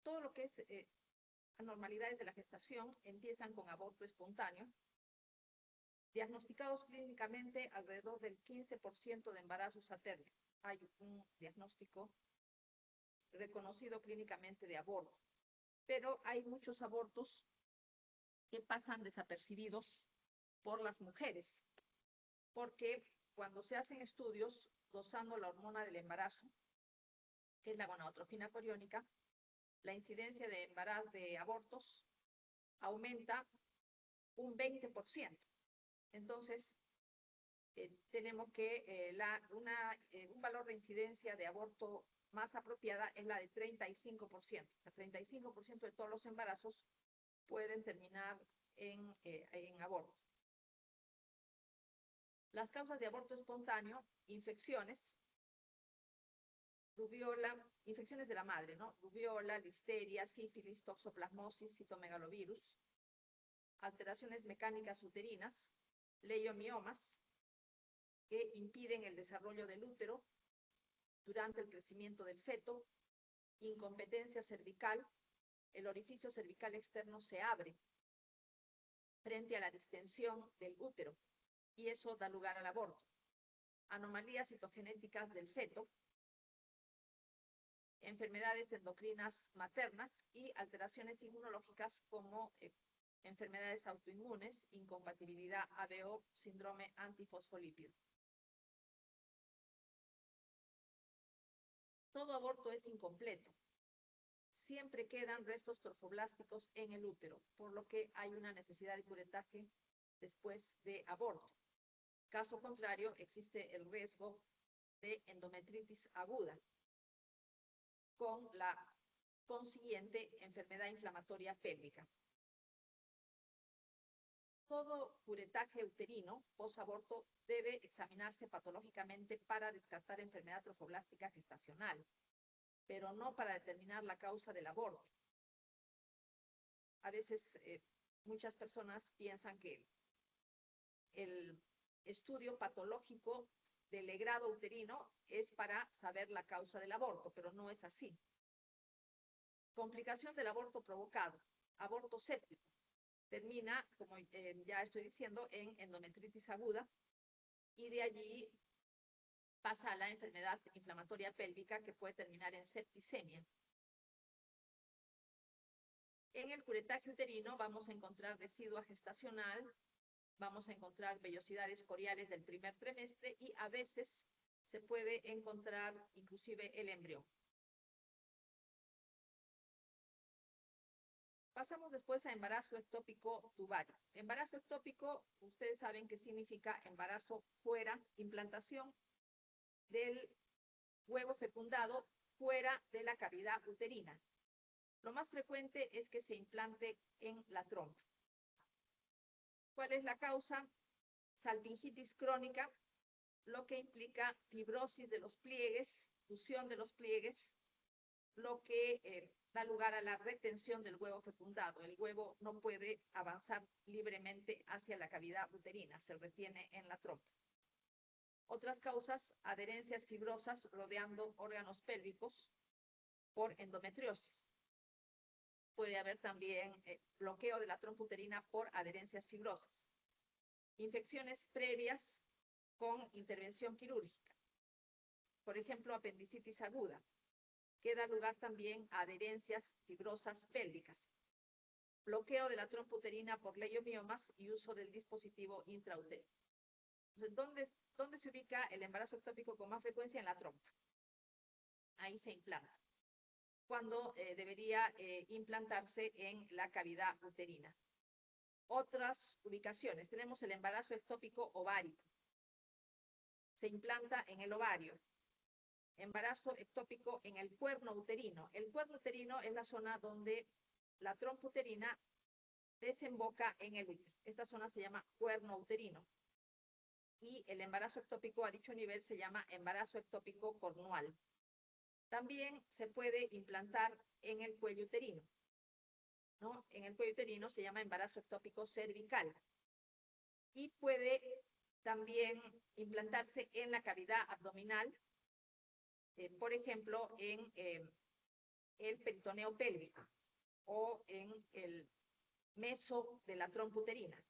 todo lo que es anormalidades de la gestación empiezan con aborto espontáneo. Diagnosticados clínicamente, alrededor del 15% de embarazos a término. Hay un diagnóstico reconocido clínicamente de aborto, pero hay muchos abortos que pasan desapercibidos por las mujeres, porque cuando se hacen estudios dosando la hormona del embarazo, que es la gonadotrofina coriónica, la incidencia de abortos aumenta un 20%. Entonces, tenemos que un valor de incidencia de aborto más apropiada es la de 35%. El 35% de todos los embarazos pueden terminar en aborto. Las causas de aborto espontáneo, infecciones, rubiola, infecciones de la madre, ¿no? Rubiola, listeria, sífilis, toxoplasmosis, citomegalovirus, alteraciones mecánicas uterinas, leiomiomas, que impiden el desarrollo del útero durante el crecimiento del feto, incompetencia cervical, el orificio cervical externo se abre frente a la distensión del útero y eso da lugar al aborto. Anomalías citogenéticas del feto, enfermedades endocrinas maternas y alteraciones inmunológicas como enfermedades autoinmunes, incompatibilidad ABO, síndrome antifosfolípido. Todo aborto es incompleto. Siempre quedan restos trofoblásticos en el útero, por lo que hay una necesidad de curetaje después de aborto. Caso contrario, existe el riesgo de endometritis aguda, con la consiguiente enfermedad inflamatoria pélvica. Todo curetaje uterino posaborto debe examinarse patológicamente para descartar enfermedad trofoblástica gestacional, pero no para determinar la causa del aborto. A veces muchas personas piensan que el estudio patológico del legrado uterino es para saber la causa del aborto, pero no es así. Complicación del aborto provocado, aborto séptico. Termina, como ya estoy diciendo, en endometritis aguda y de allí pasa a la enfermedad inflamatoria pélvica que puede terminar en septicemia. En el curetaje uterino vamos a encontrar decidua gestacional, vamos a encontrar vellosidades coriales del primer trimestre y a veces se puede encontrar inclusive el embrión. Pasamos después a embarazo ectópico tubario. Embarazo ectópico, ustedes saben que significa embarazo fuera, implantación del huevo fecundado fuera de la cavidad uterina. Lo más frecuente es que se implante en la trompa. ¿Cuál es la causa? Salpingitis crónica, lo que implica fibrosis de los pliegues, fusión de los pliegues, lo que da lugar a la retención del huevo fecundado. El huevo no puede avanzar libremente hacia la cavidad uterina, se retiene en la trompa. Otras causas, adherencias fibrosas rodeando órganos pélvicos por endometriosis. Puede haber también bloqueo de la trompa uterina por adherencias fibrosas. Infecciones previas con intervención quirúrgica. Por ejemplo, apendicitis aguda, que da lugar también a adherencias fibrosas pélvicas. Bloqueo de la trompa uterina por leiomiomas y uso del dispositivo intrauterino. Entonces, ¿dónde se ubica el embarazo ectópico con más frecuencia? En la trompa. Ahí se implanta. Cuando debería implantarse en la cavidad uterina. Otras ubicaciones. Tenemos el embarazo ectópico ovárico. Se implanta en el ovario. Embarazo ectópico en el cuerno uterino. El cuerno uterino es la zona donde la trompa uterina desemboca en el útero. Esta zona se llama cuerno uterino. Y el embarazo ectópico a dicho nivel se llama embarazo ectópico cornual. También se puede implantar en el cuello uterino, ¿no? En el cuello uterino se llama embarazo ectópico cervical. Y puede también implantarse en la cavidad abdominal, por ejemplo, en el peritoneo pélvico o en el meso de la trompa uterina.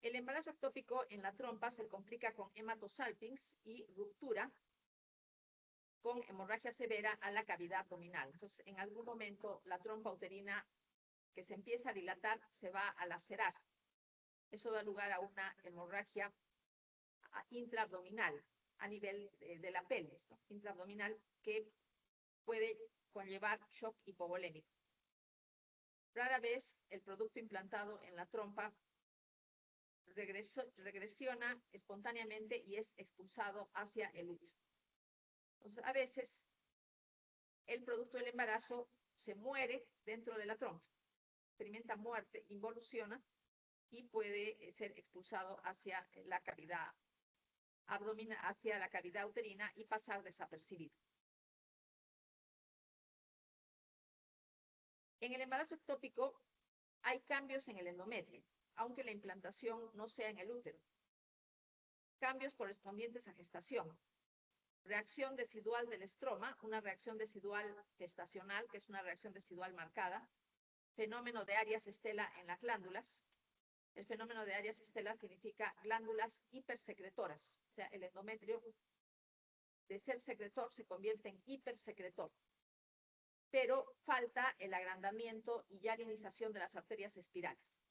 El embarazo ectópico en la trompa se complica con hematosalpinx y ruptura con hemorragia severa a la cavidad abdominal. Entonces, en algún momento la trompa uterina que se empieza a dilatar se va a lacerar. Eso da lugar a una hemorragia intraabdominal a nivel de la pelvis, ¿no? Intraabdominal, que puede conllevar shock hipovolémico. Rara vez el producto implantado en la trompa regresiona espontáneamente y es expulsado hacia el útero. Entonces, a veces el producto del embarazo se muere dentro de la trompa, experimenta muerte, involuciona y puede ser expulsado hacia la cavidad abdominal, hacia la cavidad uterina y pasar desapercibido. En el embarazo ectópico hay cambios en el endometrio, aunque la implantación no sea en el útero. Cambios correspondientes a gestación. Reacción decidual del estroma, una reacción decidual gestacional, que es una reacción decidual marcada. Fenómeno de Arias Stella en las glándulas. El fenómeno de Arias Stella significa glándulas hipersecretoras. O sea, el endometrio de ser secretor se convierte en hipersecretor. Pero falta el agrandamiento y ya la iniciación de las arterias espirales.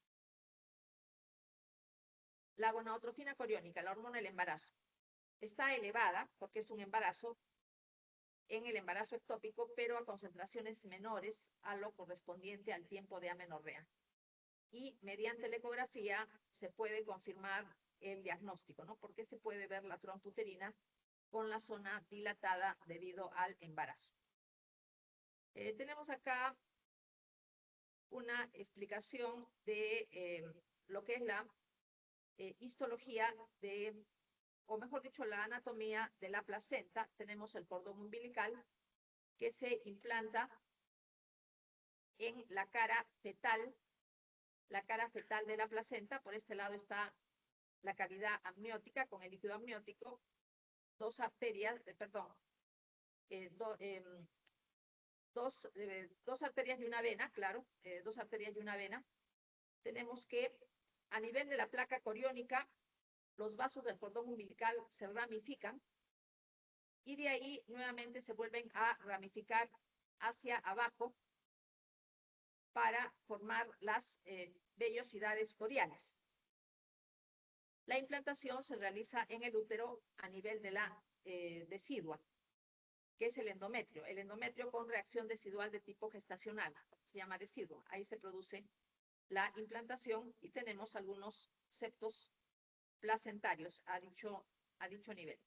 La gonadotrofina coriónica, la hormona del embarazo, está elevada porque es un embarazo en el embarazo ectópico, pero a concentraciones menores a lo correspondiente al tiempo de amenorrea. Y mediante la ecografía se puede confirmar el diagnóstico, ¿no? Porque se puede ver la trompa uterina con la zona dilatada debido al embarazo. Tenemos acá una explicación de lo que es la histología de, o mejor dicho, la anatomía de la placenta. Tenemos el cordón umbilical que se implanta en la cara fetal de la placenta. Por este lado está la cavidad amniótica con el líquido amniótico, dos arterias, dos arterias y una vena, claro, dos arterias y una vena. Tenemos que a nivel de la placa coriónica, los vasos del cordón umbilical se ramifican y de ahí nuevamente se vuelven a ramificar hacia abajo para formar las vellosidades coriales. La implantación se realiza en el útero a nivel de la decidua, que es el endometrio. El endometrio con reacción decidual de tipo gestacional, se llama decidua. Ahí se produce la implantación y tenemos algunos septos placentarios a dicho nivel.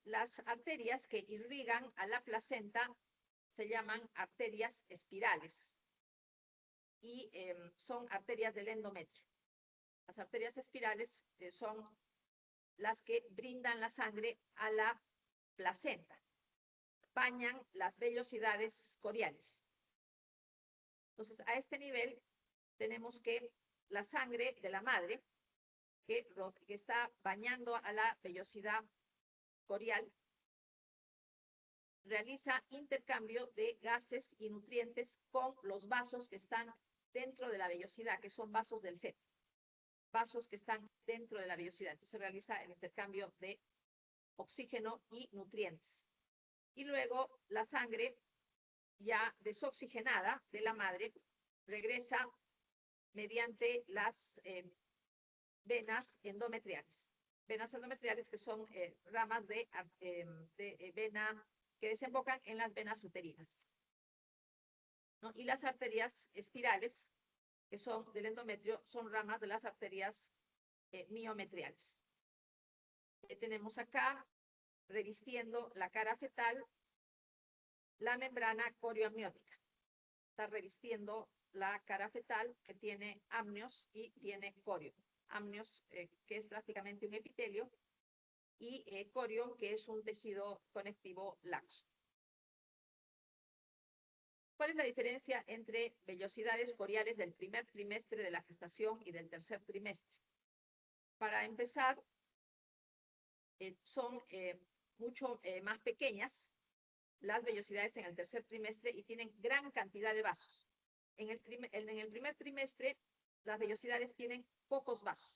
Las arterias que irrigan a la placenta se llaman arterias espirales y son arterias del endometrio. Las arterias espirales son las que brindan la sangre a la placenta, bañan las vellosidades coriales. Entonces, a este nivel tenemos que la sangre de la madre, que está bañando a la vellosidad corial, realiza intercambio de gases y nutrientes con los vasos que están dentro de la vellosidad, que son vasos del feto, vasos que están dentro de la vellosidad. Entonces realiza el intercambio de oxígeno y nutrientes. Y luego la sangre ya desoxigenada de la madre regresa mediante las venas endometriales. Venas endometriales que son ramas de vena que desembocan en las venas uterinas, ¿no? Y las arterias espirales, que son del endometrio, son ramas de las arterias miometriales. Tenemos acá, revistiendo la cara fetal, la membrana corioamniótica. Está revistiendo la cara fetal que tiene amnios y tiene corio. Amnios, que es prácticamente un epitelio, y corio, que es un tejido conectivo laxo. ¿Cuál es la diferencia entre vellosidades coriales del primer trimestre de la gestación y del tercer trimestre? Para empezar, son mucho más pequeñas las vellosidades en el tercer trimestre y tienen gran cantidad de vasos. En el primer trimestre, las vellosidades tienen pocos vasos.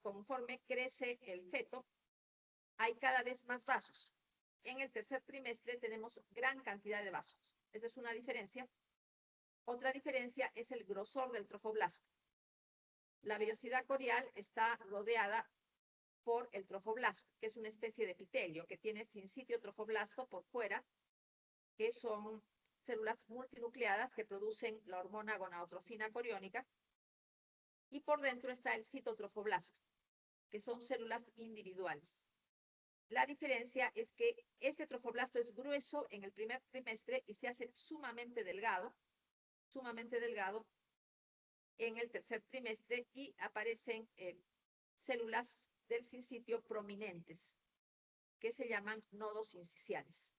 Conforme crece el feto, hay cada vez más vasos. En el tercer trimestre tenemos gran cantidad de vasos. Esa es una diferencia. Otra diferencia es el grosor del trofoblasto. La vellosidad corial está rodeada por el trofoblasto, que es una especie de epitelio que tiene sincitio trofoblasto por fuera, que son células multinucleadas que producen la hormona gonadotrofina coriónica, y por dentro está el citotrofoblasto, que son células individuales. La diferencia es que este trofoblasto es grueso en el primer trimestre y se hace sumamente delgado en el tercer trimestre, y aparecen células del sincitio prominentes, que se llaman nodos sinciciales.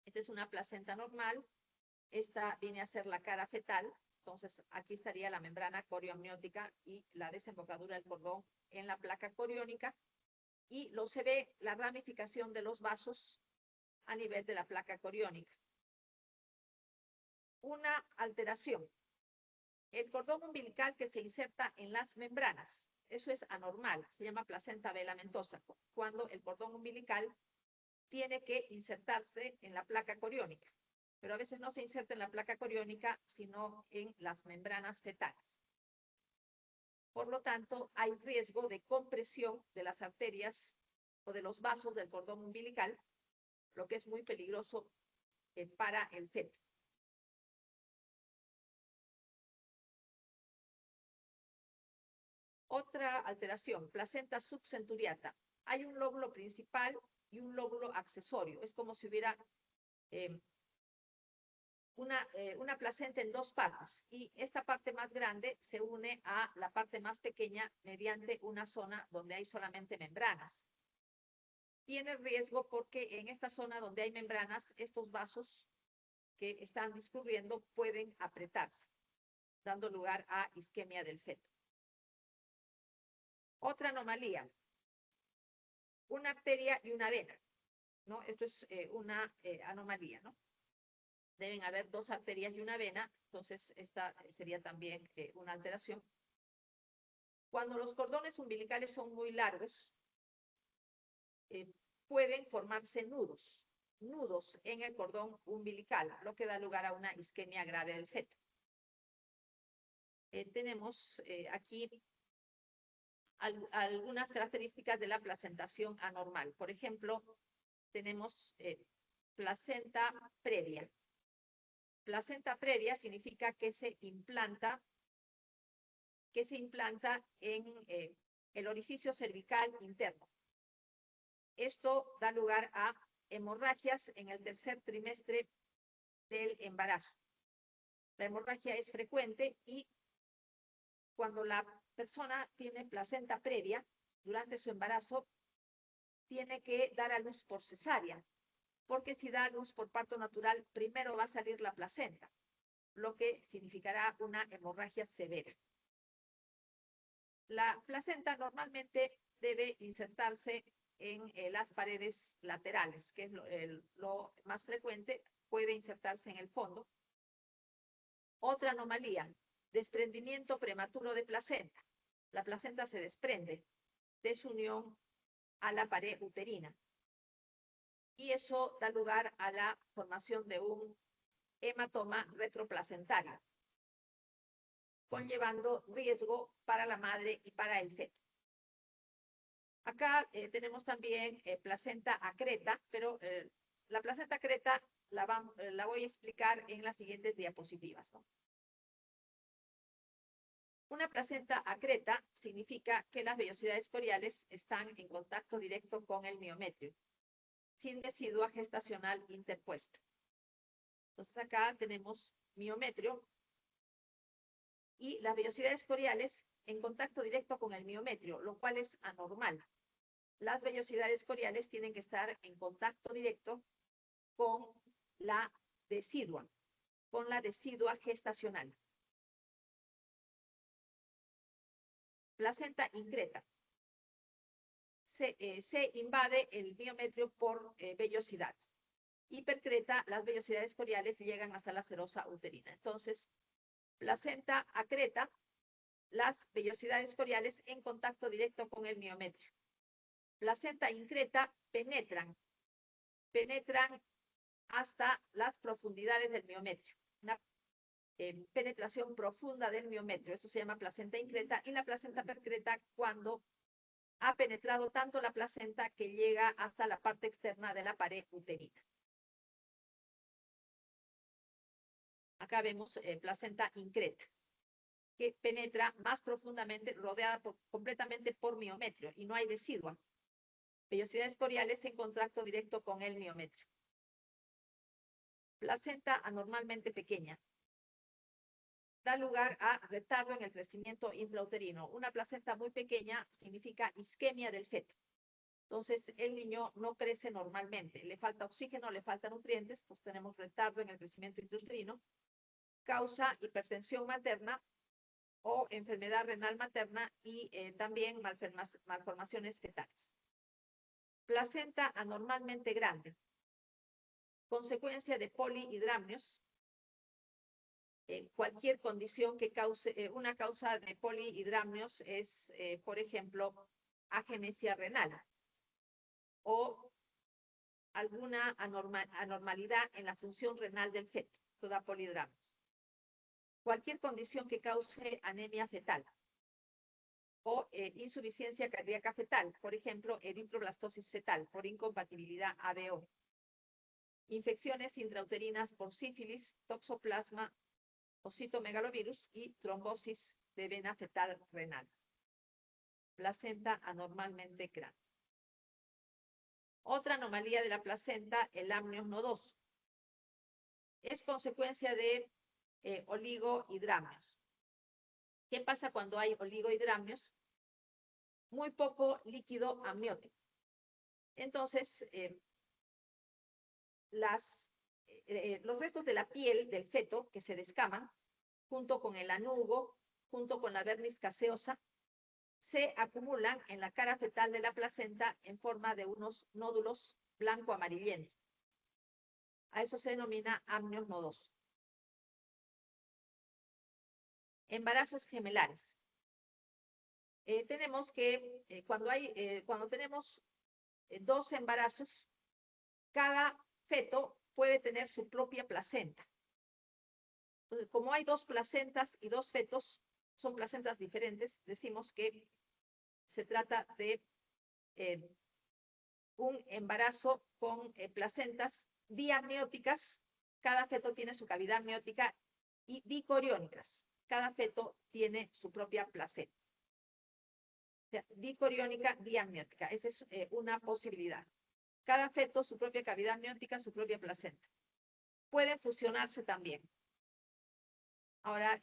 Esta es una placenta normal. Esta viene a ser la cara fetal. Entonces, aquí estaría la membrana corioamniótica y la desembocadura del cordón en la placa coriónica. Y se ve la ramificación de los vasos a nivel de la placa coriónica. Una alteración. El cordón umbilical que se inserta en las membranas. Eso es anormal. Se llama placenta velamentosa. Cuando el cordón umbilical tiene que insertarse en la placa coriónica. Pero a veces no se inserta en la placa coriónica, sino en las membranas fetales. Por lo tanto, hay riesgo de compresión de las arterias o de los vasos del cordón umbilical, lo que es muy peligroso para el feto. Otra alteración, placenta subcenturiata. Hay un lóbulo principal y un lóbulo accesorio. Es como si hubiera una placenta en dos partes, y esta parte más grande se une a la parte más pequeña mediante una zona donde hay solamente membranas. Tiene riesgo porque en esta zona donde hay membranas, estos vasos que están discurriendo pueden apretarse, dando lugar a isquemia del feto. Otra anomalía, una arteria y una vena, ¿no? Esto es una anomalía, ¿no? Deben haber dos arterias y una vena, entonces esta sería también una alteración. Cuando los cordones umbilicales son muy largos, pueden formarse nudos en el cordón umbilical, lo que da lugar a una isquemia grave del feto. Tenemos aquí algunas características de la placentación anormal. Por ejemplo, tenemos placenta previa. Placenta previa significa que se implanta en el orificio cervical interno. Esto da lugar a hemorragias en el tercer trimestre del embarazo. La hemorragia es frecuente, y cuando la persona tiene placenta previa durante su embarazo, tiene que dar a luz por cesárea, porque si da a luz por parto natural, primero va a salir la placenta, lo que significará una hemorragia severa. La placenta normalmente debe insertarse en las paredes laterales, que es lo más frecuente. Puede insertarse en el fondo. Otra anomalía, desprendimiento prematuro de placenta. La placenta se desprende de su unión a la pared uterina, y eso da lugar a la formación de un hematoma retroplacentario, conllevando riesgo para la madre y para el feto. Acá tenemos también placenta acreta, pero la placenta acreta la voy a explicar en las siguientes diapositivas, ¿no? Una placenta acreta significa que las vellosidades coriales están en contacto directo con el miometrio, sin residuo gestacional interpuesto. Entonces acá tenemos miometrio y las vellosidades coriales en contacto directo con el miometrio, lo cual es anormal. Las vellosidades coriales tienen que estar en contacto directo con la decidua gestacional. Placenta increta. se invade el miometrio por vellosidades. Hipercreta, las vellosidades coriales llegan hasta la serosa uterina. Entonces, placenta acreta, las vellosidades coriales en contacto directo con el miometrio. Placenta increta, penetran hasta las profundidades del miometrio. Una penetración profunda del miometrio, eso se llama placenta increta, y la placenta percreta cuando ha penetrado tanto la placenta que llega hasta la parte externa de la pared uterina. Acá vemos placenta increta, que penetra más profundamente, rodeada completamente por miometrio, y no hay decidua. Vellosidades coriales en contacto directo con el miometrio. Placenta anormalmente pequeña. Da lugar a retardo en el crecimiento intrauterino. Una placenta muy pequeña significa isquemia del feto. Entonces, el niño no crece normalmente. Le falta oxígeno, le faltan nutrientes, pues tenemos retardo en el crecimiento intrauterino. Causa hipertensión materna o enfermedad renal materna y también malformaciones fetales. Placenta anormalmente grande. Consecuencia de polihidramnios. Cualquier condición que cause, una causa de polihidramnios es, por ejemplo, agenesia renal o alguna anormalidad en la función renal del feto, toda polihidramnios. Cualquier condición que cause anemia fetal o insuficiencia cardíaca fetal, por ejemplo, eritroblastosis fetal por incompatibilidad ABO. Infecciones intrauterinas por sífilis, toxoplasma o citomegalovirus y trombosis de vena fetal renal. Placenta anormalmente grande. Otra anomalía de la placenta, el amnios nodoso. Es consecuencia de oligohidramnios. ¿Qué pasa cuando hay oligohidramnios? Muy poco líquido amniótico. Entonces, los restos de la piel del feto que se descaman, junto con el anugo, junto con la vernis caseosa, se acumulan en la cara fetal de la placenta en forma de unos nódulos blanco-amarillentos. A eso se denomina amnios nodoso. Embarazos gemelares. Tenemos que, cuando tenemos 2 embarazos, cada feto puede tener su propia placenta. Entonces, como hay 2 placentas y 2 fetos, son placentas diferentes, decimos que se trata de un embarazo con placentas diamnióticas. Cada feto tiene su cavidad amniótica, y dicoriónicas. Cada feto tiene su propia placenta. O sea, dicoriónica, diamniótica. Esa es una posibilidad. Cada feto, su propia cavidad amniótica, su propia placenta. Pueden fusionarse también. Ahora,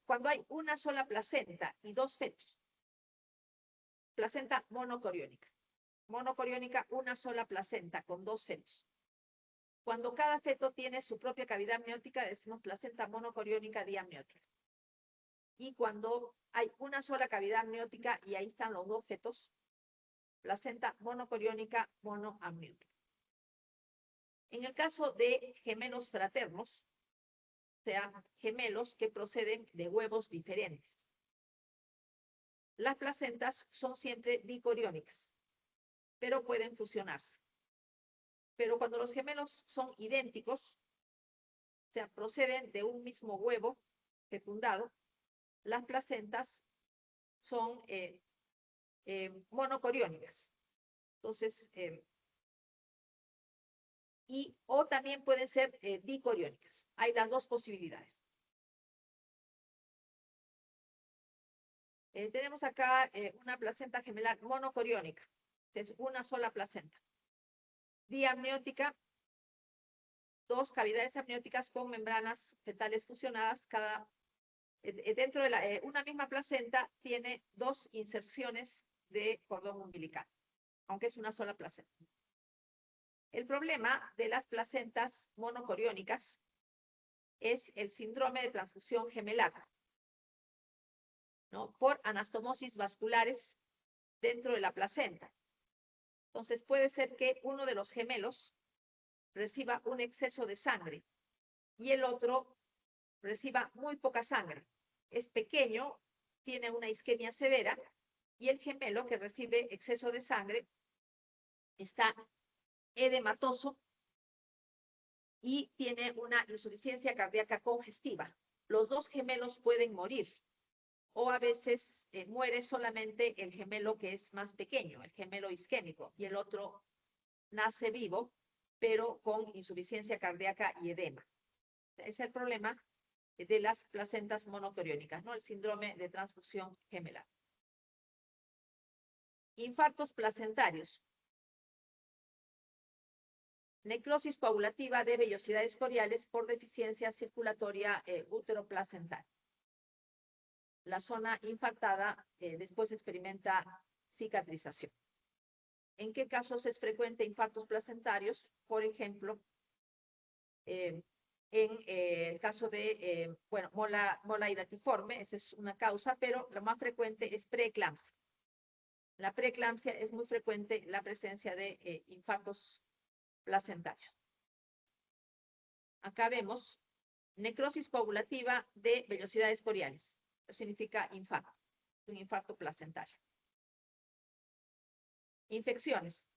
cuando hay una sola placenta y 2 fetos, placenta monocoriónica. Monocoriónica, una sola placenta con 2 fetos. Cuando cada feto tiene su propia cavidad amniótica, decimos placenta monocoriónica diamniótica. Y cuando hay una sola cavidad amniótica y ahí están los 2 fetos, placenta monocoriónica monoamniótica. En el caso de gemelos fraternos, o sea, gemelos que proceden de huevos diferentes, las placentas son siempre dicoriónicas, pero pueden fusionarse. Pero cuando los gemelos son idénticos, o sea, proceden de un mismo huevo fecundado, las placentas son monocoriónicas. Entonces, o también pueden ser dicoriónicas. Hay las 2 posibilidades. Tenemos acá una placenta gemelar monocoriónica. Es una sola placenta. Diamniótica, 2 cavidades amnióticas con membranas fetales fusionadas. Dentro de una misma placenta tiene 2 inserciones de cordón umbilical, aunque es una sola placenta. El problema de las placentas monocoriónicas es el síndrome de transfusión gemelar, ¿no? Por anastomosis vasculares dentro de la placenta. Entonces puede ser que uno de los gemelos reciba un exceso de sangre y el otro reciba muy poca sangre. Es pequeño, tiene una isquemia severa, y el gemelo que recibe exceso de sangre está edematoso y tiene una insuficiencia cardíaca congestiva. Los dos gemelos pueden morir, o a veces muere solamente el gemelo que es más pequeño, el gemelo isquémico, y el otro nace vivo, pero con insuficiencia cardíaca y edema. Ese es el problema de las placentas monocoriónicas, ¿no? El síndrome de transfusión gemelar. Infartos placentarios. Necrosis coagulativa de vellosidades coriales por deficiencia circulatoria útero-placentaria. La zona infartada después experimenta cicatrización. ¿En qué casos es frecuente infartos placentarios? Por ejemplo, en el caso de, mola hidatiforme, esa es una causa, pero lo más frecuente es preeclampsia. En la preeclampsia es muy frecuente la presencia de infartos placentarios. Acá vemos necrosis coagulativa de vellosidades coriales. Eso significa infarto, un infarto placentario. Infecciones.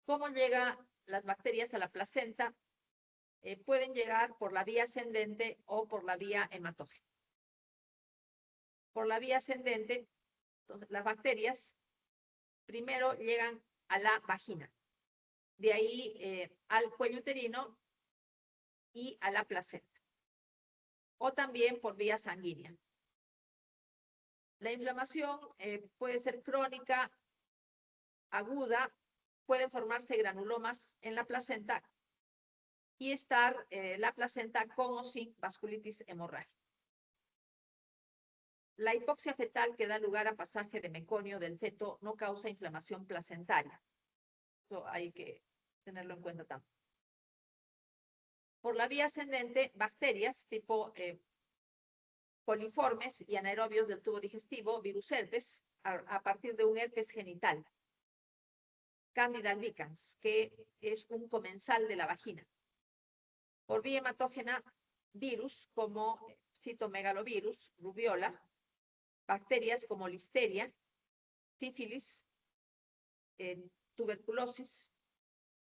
¿Cómo llegan las bacterias a la placenta? Pueden llegar por la vía ascendente o por la vía hematógena. Por la vía ascendente, entonces las bacterias primero llegan a la vagina, de ahí al cuello uterino y a la placenta, o también por vía sanguínea. La inflamación puede ser crónica, aguda, pueden formarse granulomas en la placenta y estar la placenta con o sin vasculitis hemorrágica. La hipoxia fetal que da lugar a pasaje de meconio del feto no causa inflamación placentaria. Eso hay que tenerlo en cuenta también. Por la vía ascendente, bacterias tipo coliformes y anaerobios del tubo digestivo, virus herpes, a partir de un herpes genital. Candida albicans, que es un comensal de la vagina. Por vía hematógena, virus como citomegalovirus, rubiola, bacterias como listeria, sífilis, tuberculosis,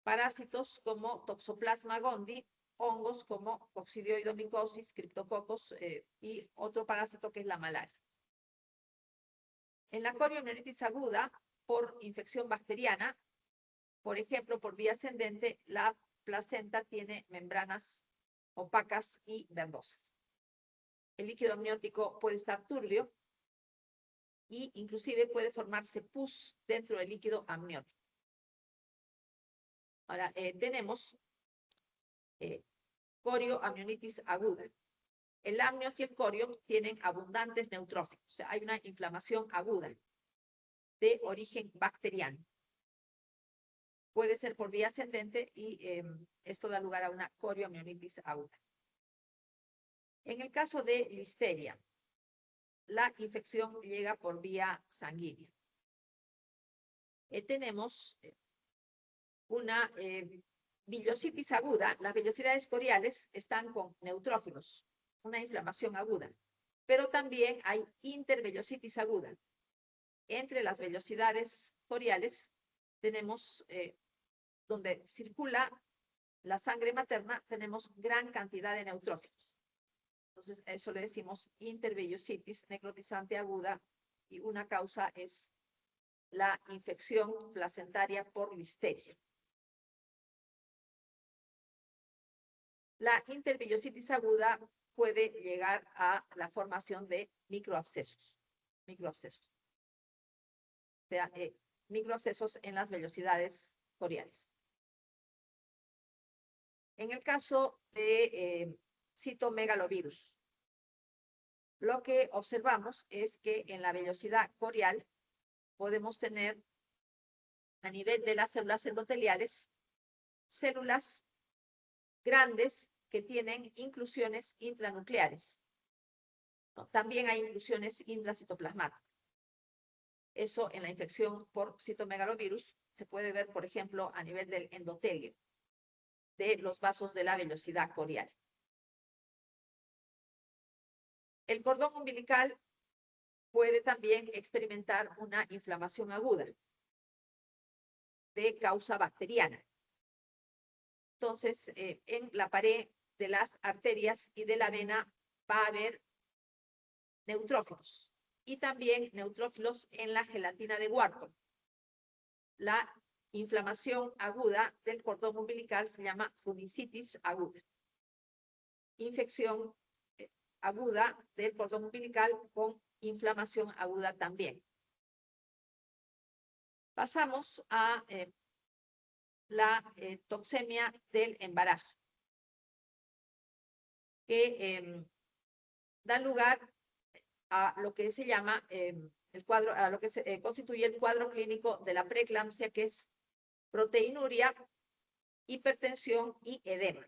parásitos como Toxoplasma gondii, hongos como coccidioidomicosis, criptococos y otro parásito que es la malaria. En la coriomielitis aguda, por infección bacteriana, por ejemplo, por vía ascendente, la placenta tiene membranas opacas y verdosas. El líquido amniótico puede estar turbio y inclusive puede formarse pus dentro del líquido amniótico. Ahora, tenemos corioamnionitis aguda. El amnios y el corio tienen abundantes neutrófilos. O sea, hay una inflamación aguda de origen bacteriano. Puede ser por vía ascendente y esto da lugar a una corioamnionitis aguda. En el caso de listeria, la infección llega por vía sanguínea. Tenemos una villositis aguda. Las vellosidades coriales están con neutrófilos, una inflamación aguda. Pero también hay intervellositis aguda. Entre las vellosidades coriales tenemos, donde circula la sangre materna, tenemos gran cantidad de neutrófilos. Entonces, eso le decimos intervellositis necrotizante aguda, y una causa es la infección placentaria por listeria. La intervellositis aguda puede llegar a la formación de microabscesos. O sea, microabscesos en las vellosidades coriales. En el caso de citomegalovirus, lo que observamos es que en la vellosidad corial podemos tener a nivel de las células endoteliales células grandes que tienen inclusiones intranucleares. También hay inclusiones intracitoplasmáticas. Eso en la infección por citomegalovirus se puede ver, por ejemplo, a nivel del endotelio, de los vasos de la vellosidad corial. El cordón umbilical puede también experimentar una inflamación aguda de causa bacteriana. Entonces, en la pared de las arterias y de la vena va a haber neutrófilos y también neutrófilos en la gelatina de Wharton. La inflamación aguda del cordón umbilical se llama funicitis aguda. Infección aguda del cordón umbilical con inflamación aguda también. Pasamos a la toxemia del embarazo, que da lugar a lo que se llama el cuadro, a lo que se constituye el cuadro clínico de la preeclampsia, que es proteinuria, hipertensión y edema.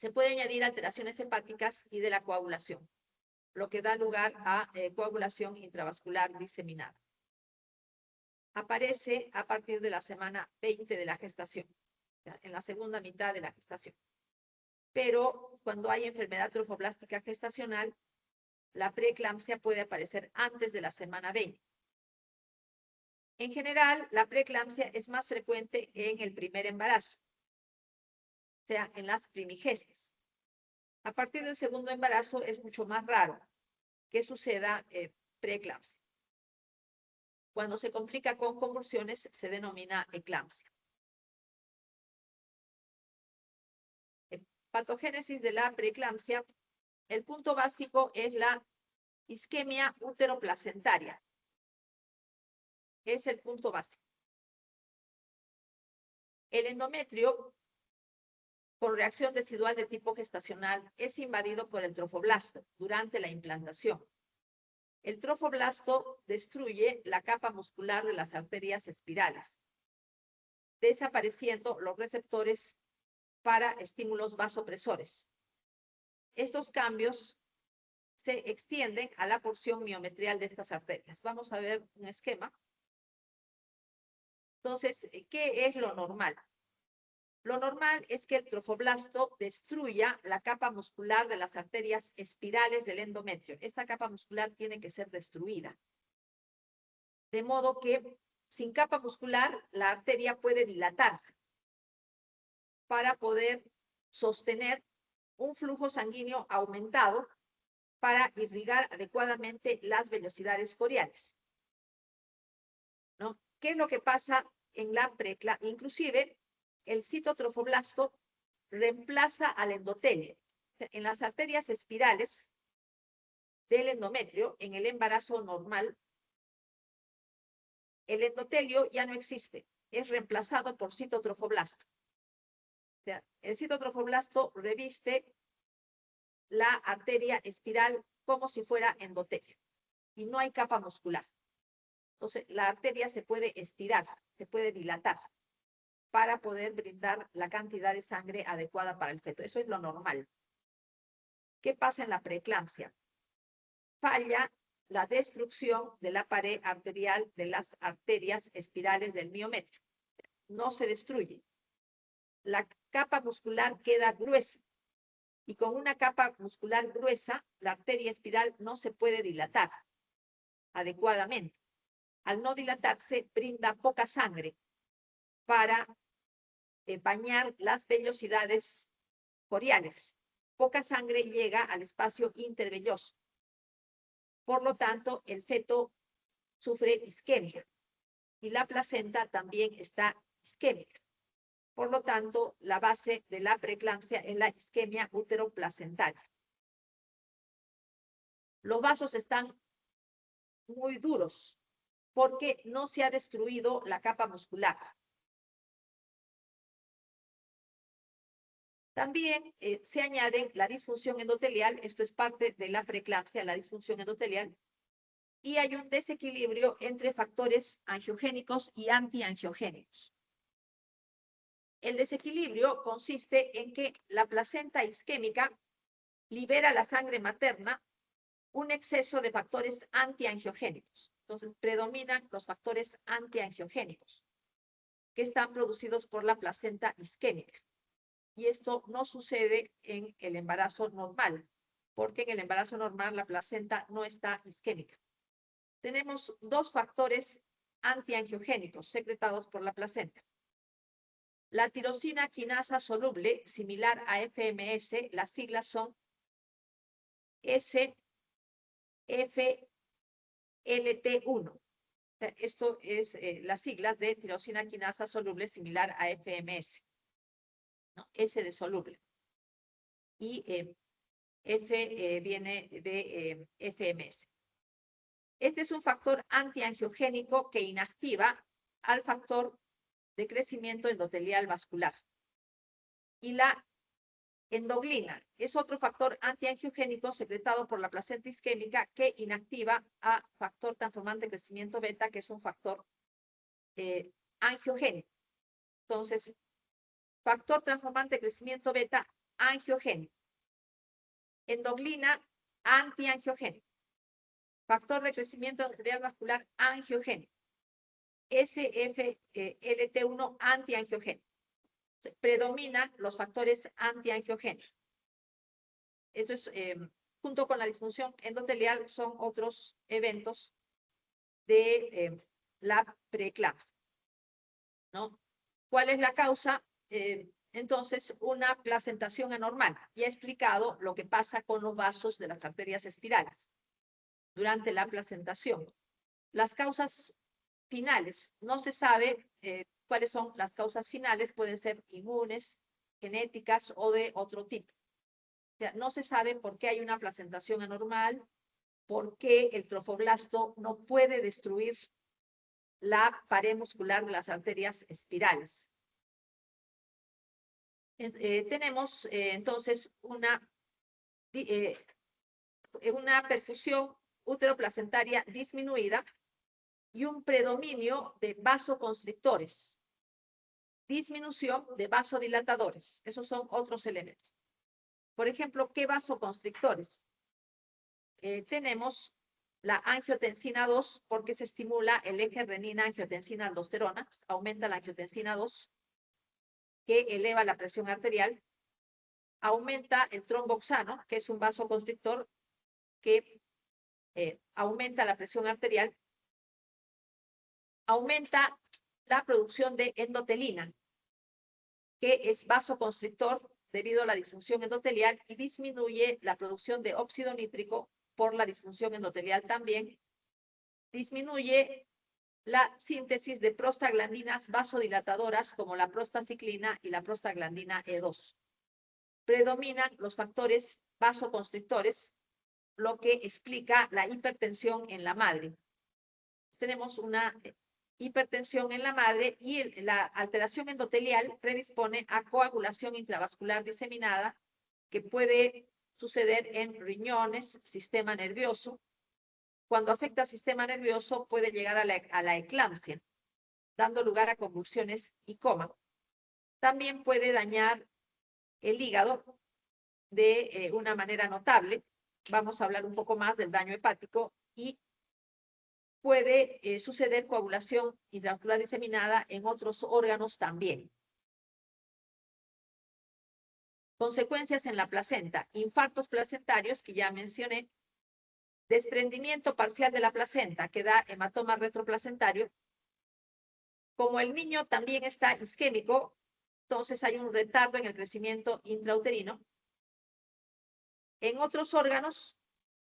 Se puede añadir alteraciones hepáticas y de la coagulación, lo que da lugar a coagulación intravascular diseminada. Aparece a partir de la semana 20 de la gestación, o sea, en la segunda mitad de la gestación. Pero cuando hay enfermedad trofoblástica gestacional, la preeclampsia puede aparecer antes de la semana 20. En general, la preeclampsia es más frecuente en el primer embarazo, o sea, en las primigestias. A partir del segundo embarazo es mucho más raro que suceda preeclampsia. Cuando se complica con convulsiones, se denomina eclampsia. Patogénesis de la preeclampsia. El punto básico es la isquemia uteroplacentaria. Es el punto básico. El endometrio, con reacción residual de tipo gestacional, es invadido por el trofoblasto durante la implantación. El trofoblasto destruye la capa muscular de las arterias espirales, desapareciendo los receptores para estímulos vasopresores. Estos cambios se extienden a la porción miometrial de estas arterias. Vamos a ver un esquema. Entonces, ¿qué es lo normal? Lo normal es que el trofoblasto destruya la capa muscular de las arterias espirales del endometrio. Esta capa muscular tiene que ser destruida. De modo que sin capa muscular, la arteria puede dilatarse para poder sostener un flujo sanguíneo aumentado para irrigar adecuadamente las vellosidades coriales, ¿no? ¿Qué es lo que pasa en la preeclampsia? Inclusive, el citotrofoblasto reemplaza al endotelio. En las arterias espirales del endometrio, en el embarazo normal, el endotelio ya no existe, es reemplazado por citotrofoblasto. O sea, el citotrofoblasto reviste la arteria espiral como si fuera endotelio y no hay capa muscular. Entonces, la arteria se puede estirar, se puede dilatar para poder brindar la cantidad de sangre adecuada para el feto. Eso es lo normal. ¿Qué pasa en la preeclampsia? Falla la destrucción de la pared arterial de las arterias espirales del miometrio. No se destruye. La capa muscular queda gruesa y con una capa muscular gruesa, la arteria espiral no se puede dilatar adecuadamente. Al no dilatarse, brinda poca sangre para bañar las vellosidades coriales. Poca sangre llega al espacio intervelloso. Por lo tanto, el feto sufre isquemia y la placenta también está isquémica. Por lo tanto, la base de la preeclampsia es la isquemia uteroplacentaria. Los vasos están muy duros porque no se ha destruido la capa muscular. También se añade la disfunción endotelial, esto es parte de la preeclampsia, la disfunción endotelial, y hay un desequilibrio entre factores angiogénicos y antiangiogénicos. El desequilibrio consiste en que la placenta isquémica libera a la sangre materna un exceso de factores antiangiogénicos. Entonces, predominan los factores antiangiogénicos que están producidos por la placenta isquémica. Y esto no sucede en el embarazo normal, porque en el embarazo normal la placenta no está isquémica. Tenemos dos factores antiangiogénicos secretados por la placenta. La tirosina quinasa soluble, similar a FMS, las siglas son SFLT1. Esto es las siglas de tirosina quinasa soluble, similar a FMS. ¿No? S de soluble. Y F viene de FMS. Este es un factor antiangiogénico que inactiva al factor de crecimiento endotelial vascular. Y la endoglina es otro factor antiangiogénico secretado por la placenta isquémica que inactiva a factor transformante de crecimiento beta, que es un factor angiogénico. Entonces, factor transformante de crecimiento beta angiogénico. Endoglina antiangiogénico. Factor de crecimiento endotelial vascular angiogénico. SFLT1 antiangiogénico. Predominan los factores antiangiogénicos. Esto es, junto con la disfunción endotelial, son otros eventos de la preeclampsia, ¿no? ¿Cuál es la causa? Entonces, una placentación anormal. Ya he explicado lo que pasa con los vasos de las arterias espirales durante la placentación. Las causas finales, no se sabe cuáles son las causas finales, pueden ser inmunes, genéticas o de otro tipo. O sea, no se sabe por qué hay una placentación anormal, por qué el trofoblasto no puede destruir la pared muscular de las arterias espirales. Tenemos entonces una perfusión uteroplacentaria disminuida y un predominio de vasoconstrictores, disminución de vasodilatadores. Esos son otros elementos. Por ejemplo, ¿qué vasoconstrictores? Tenemos la angiotensina 2 porque se estimula el eje renina-angiotensina-aldosterona, aumenta la angiotensina 2 que eleva la presión arterial, aumenta el tromboxano, que es un vasoconstrictor que aumenta la presión arterial, aumenta la producción de endotelina, que es vasoconstrictor debido a la disfunción endotelial y disminuye la producción de óxido nítrico por la disfunción endotelial también, disminuye la síntesis de prostaglandinas vasodilatadoras como la prostaciclina y la prostaglandina E2. Predominan los factores vasoconstrictores, lo que explica la hipertensión en la madre. Tenemos una hipertensión en la madre y la alteración endotelial predispone a coagulación intravascular diseminada que puede suceder en riñones, sistema nervioso. Cuando afecta al sistema nervioso puede llegar a la eclampsia, dando lugar a convulsiones y coma. También puede dañar el hígado de una manera notable. Vamos a hablar un poco más del daño hepático y puede suceder coagulación intravascular diseminada en otros órganos también. Consecuencias en la placenta, infartos placentarios que ya mencioné, desprendimiento parcial de la placenta que da hematoma retroplacentario. Como el niño también está isquémico, entonces hay un retardo en el crecimiento intrauterino. En otros órganos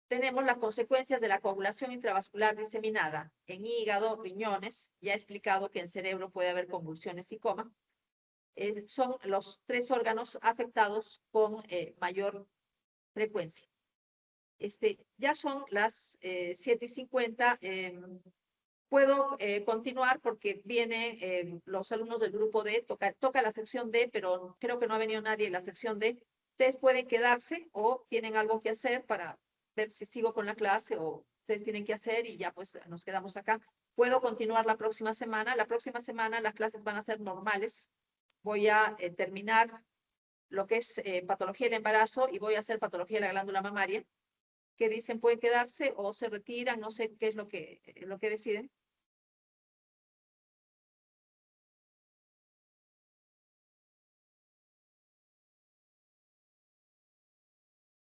tenemos las consecuencias de la coagulación intravascular diseminada en hígado, riñones. Ya he explicado que en cerebro puede haber convulsiones y coma. Son los 3 órganos afectados con mayor frecuencia. Ya son las 7:50. Puedo continuar porque vienen los alumnos del grupo D, toca la sección D, pero creo que no ha venido nadie en la sección D. Ustedes pueden quedarse o tienen algo que hacer para ver si sigo con la clase o ustedes tienen que hacer y ya pues nos quedamos acá. Puedo continuar la próxima semana. La próxima semana las clases van a ser normales. Voy a terminar lo que es patología del embarazo y voy a hacer patología de la glándula mamaria. ¿Qué dicen? ¿Pueden quedarse o se retiran? No sé qué es lo que deciden.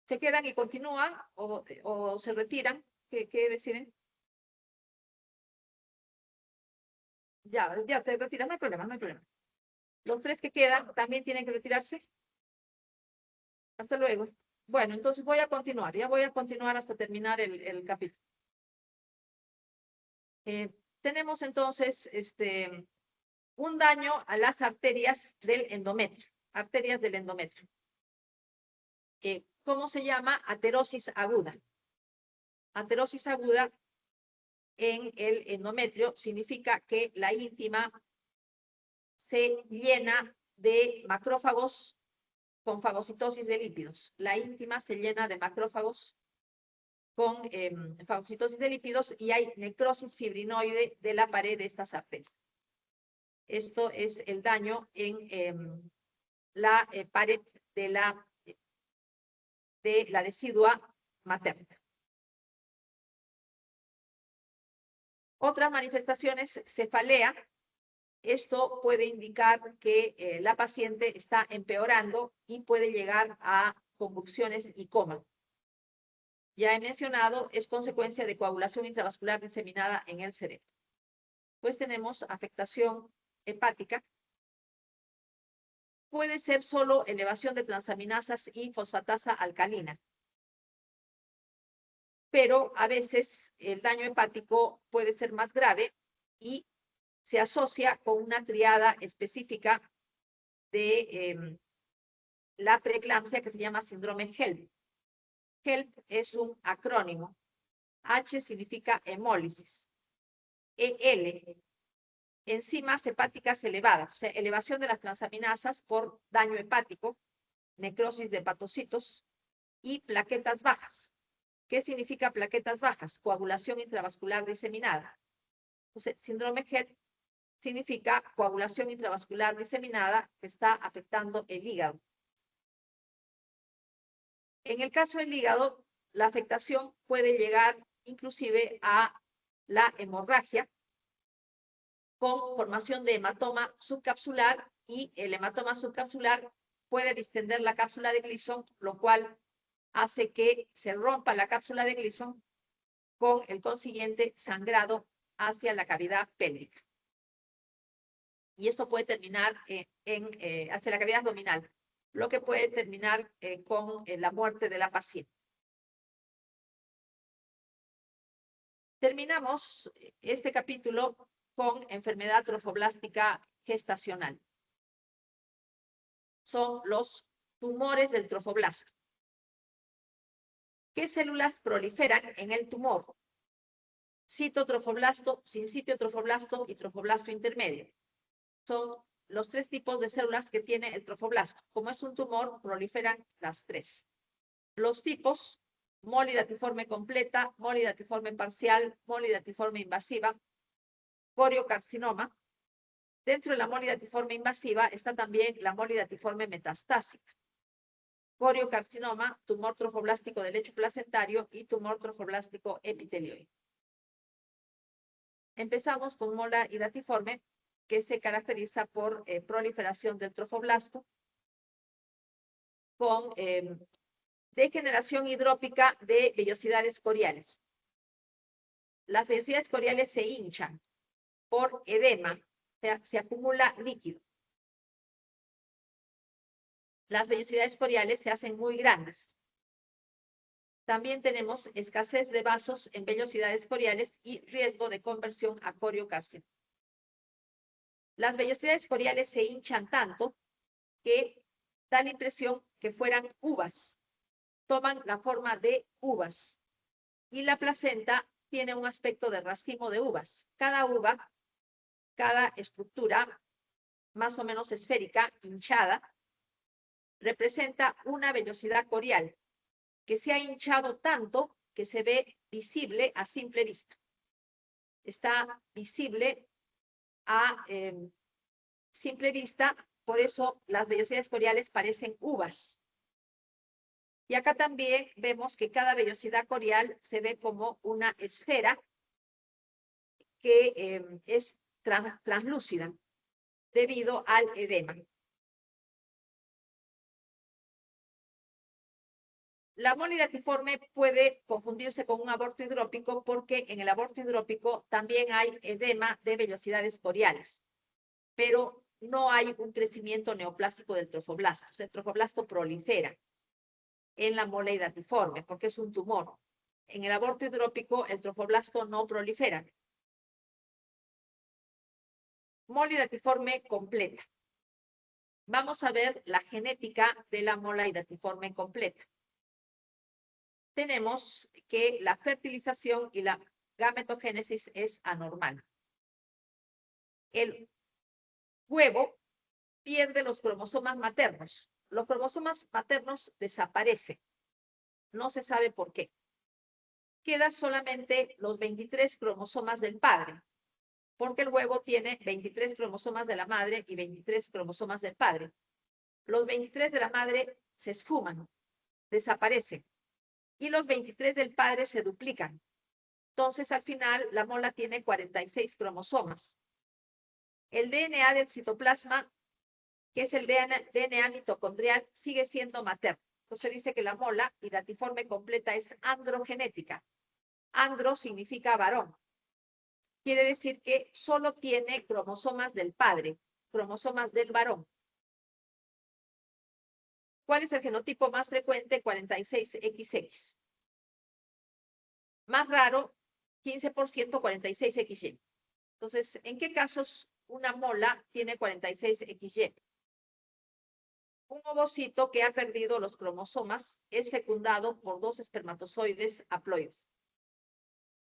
¿Se quedan y continúan o se retiran? ¿Qué deciden? Ya te retiras, no hay problema, no hay problema. Los 3 que quedan también tienen que retirarse. Hasta luego. Bueno, entonces voy a continuar, ya voy a continuar hasta terminar el capítulo. Tenemos entonces un daño a las arterias del endometrio, arterias del endometrio. ¿Cómo se llama? Aterosis aguda. Aterosis aguda en el endometrio significa que la íntima se llena de macrófagos con fagocitosis de lípidos. La íntima se llena de macrófagos con fagocitosis de lípidos y hay necrosis fibrinoide de la pared de estas arterias. Esto es el daño en la pared de la decidua materna. Otras manifestaciones, cefalea. Esto puede indicar que la paciente está empeorando y puede llegar a convulsiones y coma. Ya he mencionado, es consecuencia de coagulación intravascular diseminada en el cerebro. Pues tenemos afectación hepática. Puede ser solo elevación de transaminasas y fosfatasa alcalina. Pero a veces el daño hepático puede ser más grave y se asocia con una triada específica de la preeclampsia que se llama síndrome HELP. HELP es un acrónimo. H significa hemólisis. EL, enzimas hepáticas elevadas, o sea, elevación de las transaminasas por daño hepático, necrosis de hepatocitos y plaquetas bajas. ¿Qué significa plaquetas bajas? Coagulación intravascular diseminada. Entonces, síndrome HELP significa coagulación intravascular diseminada que está afectando el hígado. En el caso del hígado, la afectación puede llegar inclusive a la hemorragia con formación de hematoma subcapsular y el hematoma subcapsular puede distender la cápsula de Gleason, lo cual hace que se rompa la cápsula de Gleason con el consiguiente sangrado hacia la cavidad pélvica. Y esto puede terminar hacia la cavidad abdominal, lo que puede terminar con la muerte de la paciente. Terminamos este capítulo con enfermedad trofoblástica gestacional. Son los tumores del trofoblasto. ¿Qué células proliferan en el tumor? Citotrofoblasto, sincitio trofoblasto y trofoblasto intermedio. Son los 3 tipos de células que tiene el trofoblasto. Como es un tumor, proliferan las 3. Los tipos: molidatiforme completa, molidatiforme parcial, molidatiforme invasiva, coriocarcinoma. Dentro de la molidatiforme invasiva está también la molidatiforme metastásica. Coriocarcinoma, tumor trofoblástico del lecho placentario y tumor trofoblástico epitelioide. Empezamos con molidatiforme, que se caracteriza por proliferación del trofoblasto, con degeneración hidrópica de vellosidades coriales. Las vellosidades coriales se hinchan por edema, o sea, se acumula líquido. Las vellosidades coriales se hacen muy grandes. También tenemos escasez de vasos en vellosidades coriales y riesgo de conversión a coriocarcinoma. Las vellosidades coriales se hinchan tanto que da la impresión que fueran uvas. Toman la forma de uvas. Y la placenta tiene un aspecto de racimo de uvas. Cada uva, cada estructura más o menos esférica, hinchada, representa una vellosidad corial que se ha hinchado tanto que se ve visible a simple vista. Está visible a simple vista, por eso las vellosidades coriales parecen uvas. Y acá también vemos que cada vellosidad corial se ve como una esfera que es translúcida debido al edema. La molidatiforme puede confundirse con un aborto hidrópico porque en el aborto hidrópico también hay edema de vellosidades coriales, pero no hay un crecimiento neoplásico del trofoblasto. O sea, el trofoblasto prolifera en la molidatiforme porque es un tumor. En el aborto hidrópico el trofoblasto no prolifera. Molidatiforme completa. Vamos a ver la genética de la molidatiforme completa. Tenemos que la fertilización y la gametogénesis es anormal. El huevo pierde los cromosomas maternos. Los cromosomas maternos desaparecen. No se sabe por qué. Quedan solamente los 23 cromosomas del padre, porque el huevo tiene 23 cromosomas de la madre y 23 cromosomas del padre. Los 23 de la madre se esfuman, desaparecen, y los 23 del padre se duplican. Entonces, al final, la mola tiene 46 cromosomas. El DNA del citoplasma, que es el DNA mitocondrial, sigue siendo materno. Entonces dice que la mola hidatiforme completa es androgenética. Andro significa varón. Quiere decir que solo tiene cromosomas del padre, cromosomas del varón. ¿Cuál es el genotipo más frecuente? 46XX. Más raro, 15% 46XY. Entonces, ¿en qué casos una mola tiene 46XY? Un ovocito que ha perdido los cromosomas es fecundado por 2 espermatozoides haploides.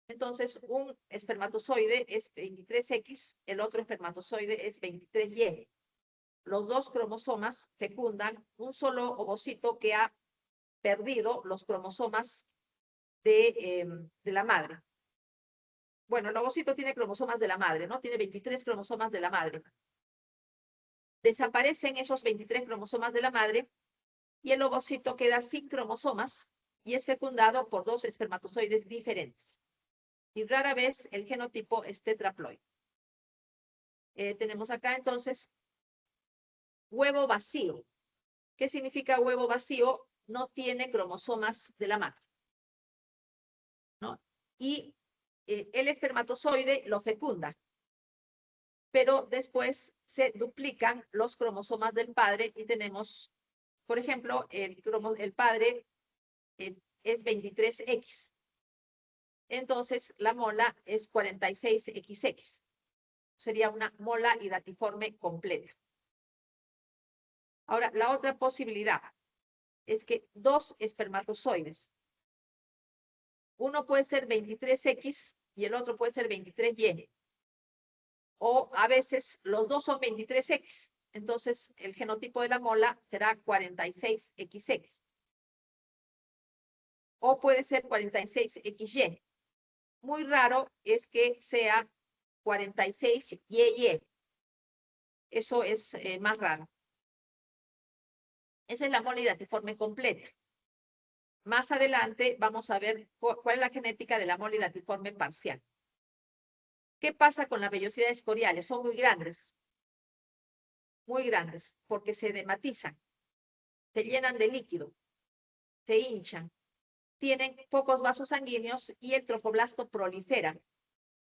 Entonces, un espermatozoide es 23X, el otro espermatozoide es 23Y. Los 2 cromosomas fecundan un solo ovocito que ha perdido los cromosomas de la madre. Bueno, el ovocito tiene cromosomas de la madre, ¿no? Tiene 23 cromosomas de la madre. Desaparecen esos 23 cromosomas de la madre y el ovocito queda sin cromosomas y es fecundado por 2 espermatozoides diferentes. Y rara vez el genotipo es tetraploide. Tenemos acá entonces huevo vacío. ¿Qué significa huevo vacío? No tiene cromosomas de la madre, ¿no? Y el espermatozoide lo fecunda, pero después se duplican los cromosomas del padre y tenemos, por ejemplo, el padre es 23X. Entonces, la mola es 46XX. Sería una mola hidatiforme completa. Ahora, la otra posibilidad es que 2 espermatozoides, uno puede ser 23X y el otro puede ser 23Y. O a veces los dos son 23X. Entonces, el genotipo de la mola será 46XX. O puede ser 46XY. Muy raro es que sea 46YY. Eso es más raro. Esa es la mola hidatiforme completa. Más adelante vamos a ver cuál es la genética de la mola hidatiforme parcial. ¿Qué pasa con las vellosidades coriales? Son muy grandes, porque se dematizan, se llenan de líquido, se hinchan, tienen pocos vasos sanguíneos y el trofoblasto prolifera,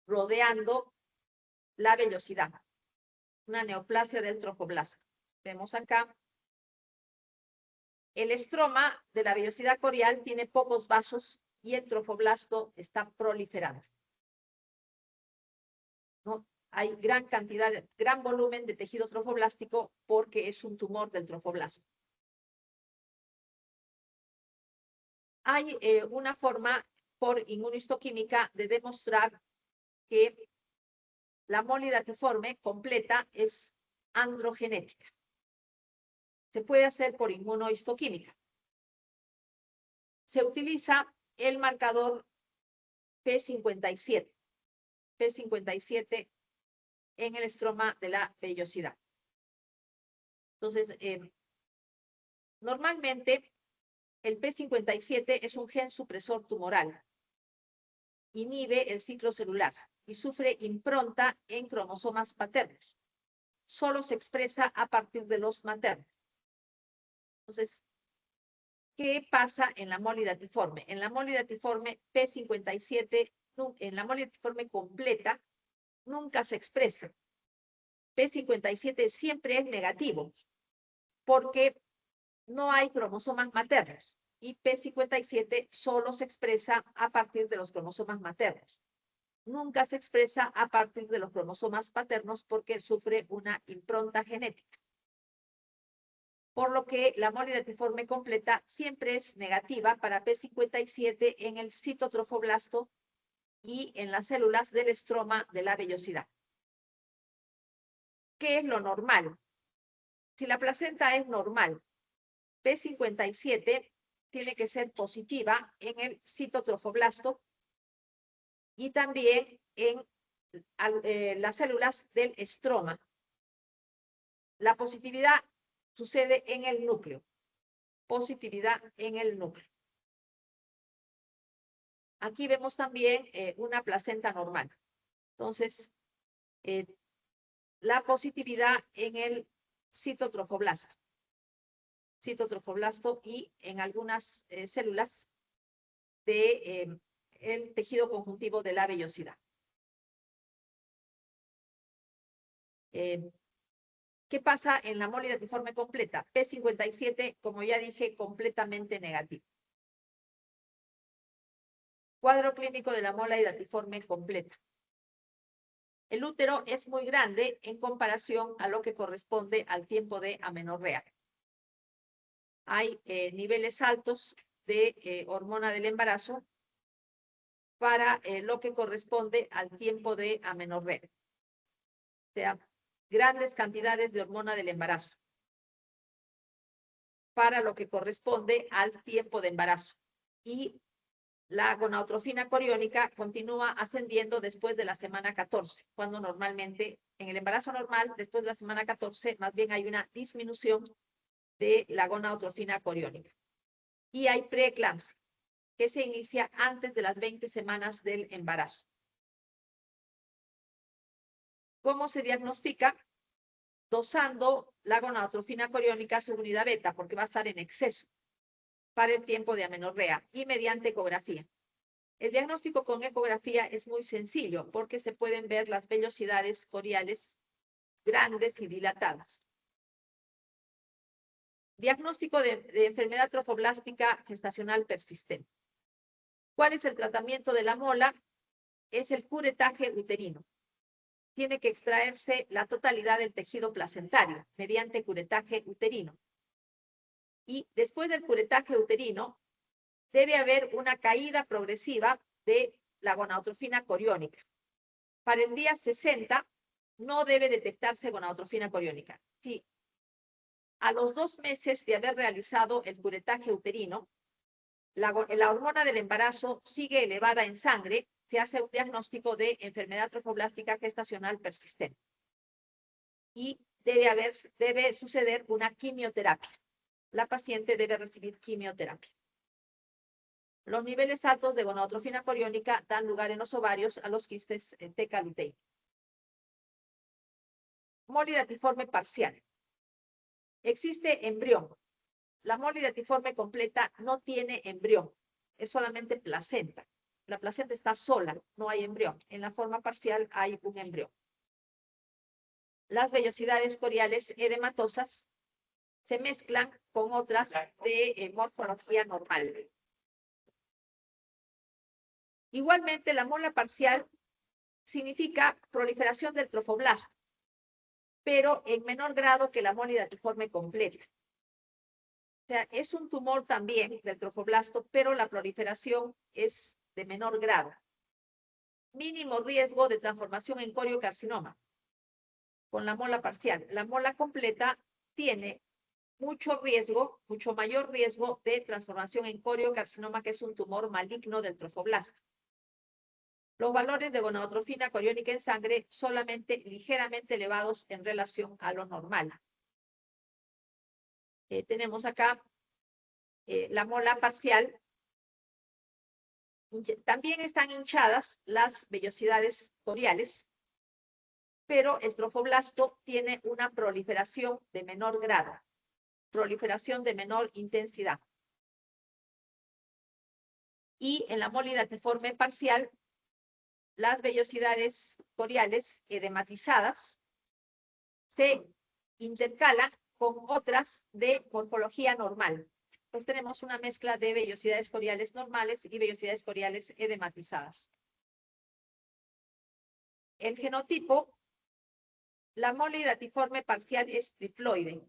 rodeando la vellosidad. Una neoplasia del trofoblasto. Vemos acá. El estroma de la vellosidad corial tiene pocos vasos y el trofoblasto está proliferando, ¿no? Hay gran cantidad, gran volumen de tejido trofoblástico porque es un tumor del trofoblasto. Hay una forma por inmunohistoquímica de demostrar que la molidatiforme completa es androgenética. Se puede hacer por inmunohistoquímica. Se utiliza el marcador P57. P57 en el estroma de la vellosidad. Entonces, normalmente El P57 es un gen supresor tumoral. Inhibe el ciclo celular y sufre impronta en cromosomas paternos. Solo se expresa a partir de los maternos. Entonces, ¿qué pasa en la molidatiforme? En la molidatiforme P57, en la molidatiforme completa, nunca se expresa. P57 siempre es negativo, porque no hay cromosomas maternos. Y P57 solo se expresa a partir de los cromosomas maternos. Nunca se expresa a partir de los cromosomas paternos porque sufre una impronta genética. Por lo que la molidatiforme completa siempre es negativa para P57 en el citotrofoblasto y en las células del estroma de la vellosidad. ¿Qué es lo normal? Si la placenta es normal, P57 tiene que ser positiva en el citotrofoblasto y también en las células del estroma. La positividad sucede en el núcleo. Positividad en el núcleo. Aquí vemos también una placenta normal. Entonces, la positividad en el citotrofoblasto. Citotrofoblasto y en algunas células de el tejido conjuntivo de la vellosidad. ¿Qué pasa en la molidatiforme completa? P57, como ya dije, completamente negativo. Cuadro clínico de la molidatiforme completa. El útero es muy grande en comparación a lo que corresponde al tiempo de amenorrea. Hay niveles altos de hormona del embarazo para lo que corresponde al tiempo de amenorrea. O sea, grandes cantidades de hormona del embarazo para lo que corresponde al tiempo de embarazo. Y la gonadotrofina coriónica continúa ascendiendo después de la semana 14, cuando normalmente en el embarazo normal, después de la semana 14, más bien hay una disminución de la gonadotrofina coriónica. Y hay preeclampsia, que se inicia antes de las 20 semanas del embarazo. ¿Cómo se diagnostica? Dosando la gonadotrofina coriónica a su unidad beta, porque va a estar en exceso para el tiempo de amenorrea, y mediante ecografía. El diagnóstico con ecografía es muy sencillo porque se pueden ver las vellosidades coriales grandes y dilatadas. Diagnóstico de enfermedad trofoblástica gestacional persistente. ¿Cuál es el tratamiento de la mola? Es el curetaje uterino. Tiene que extraerse la totalidad del tejido placentario mediante curetaje uterino. Y después del curetaje uterino, debe haber una caída progresiva de la gonadotrofina coriónica. Para el día 60 no debe detectarse gonadotrofina coriónica. Si a los 2 meses de haber realizado el curetaje uterino, la hormona del embarazo sigue elevada en sangre, se hace un diagnóstico de enfermedad trofoblástica gestacional persistente. Y debe suceder una quimioterapia. La paciente debe recibir quimioterapia. Los niveles altos de gonadotrofina coriónica dan lugar en los ovarios a los quistes teca-luteicos. Molidatiforme parcial. Existe embrión. La molidatiforme completa no tiene embrión, es solamente placenta. La placenta está sola, no hay embrión. En la forma parcial hay un embrión. Las vellosidades coriales edematosas se mezclan con otras de morfología normal. Igualmente, la mola parcial significa proliferación del trofoblasto, pero en menor grado que la molidatiforme completa. O sea, es un tumor también del trofoblasto, pero la proliferación es de menor grado. Mínimo riesgo de transformación en coriocarcinoma con la mola parcial. La mola completa tiene mucho riesgo, mucho mayor riesgo de transformación en coriocarcinoma, que es un tumor maligno del trofoblasto. Los valores de gonadotrofina coriónica en sangre solamente ligeramente elevados en relación a lo normal. Tenemos acá la mola parcial, también están hinchadas las vellosidades coriales, pero el trofoblasto tiene una proliferación de menor grado, proliferación de menor intensidad. Y en la molidatiforme parcial, las vellosidades coriales edematizadas se intercalan con otras de morfología normal. Pues tenemos una mezcla de vellosidades coriales normales y vellosidades coriales edematizadas. El genotipo, la molidatiforme parcial es triploide,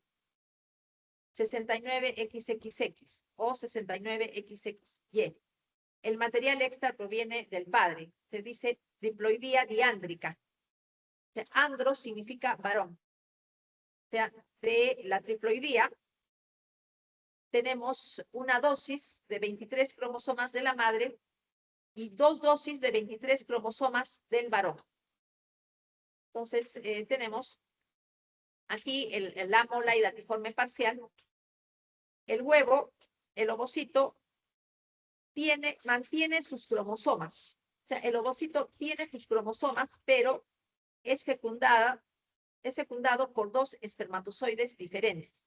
69XXX o 69XXY. El material extra proviene del padre. Se dice triploidía diándrica. O sea, andro significa varón. O sea, de la triploidía tenemos una dosis de 23 cromosomas de la madre y 2 dosis de 23 cromosomas del varón. Entonces, tenemos aquí el molidatiforme parcial. El huevo, el ovocito, mantiene sus cromosomas. O sea, el ovocito tiene sus cromosomas, pero es fecundado por 2 espermatozoides diferentes.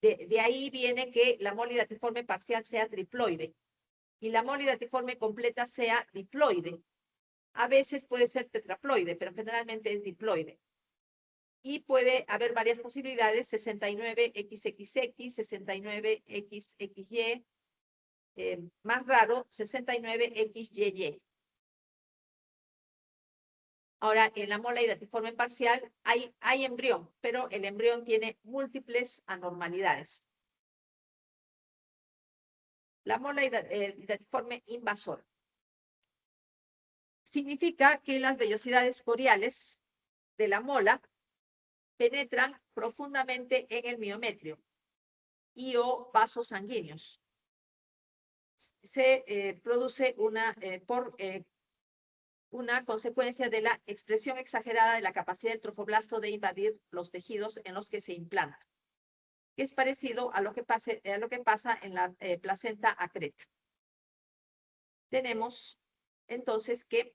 De ahí viene que la molidatiforme parcial sea triploide y la molidatiforme completa sea diploide. A veces puede ser tetraploide, pero generalmente es diploide. Y puede haber varias posibilidades, 69XXX, 69XXY, más raro, 69XYY. Ahora, en la molidatiforme parcial hay embrión, pero el embrión tiene múltiples anormalidades. La molidatiforme invasora significa que las vellosidades coriales de la mola penetran profundamente en el miometrio y o vasos sanguíneos. Se produce una consecuencia de la expresión exagerada de la capacidad del trofoblasto de invadir los tejidos en los que se implanta, que es parecido a lo que pasa en la placenta acreta. Tenemos entonces que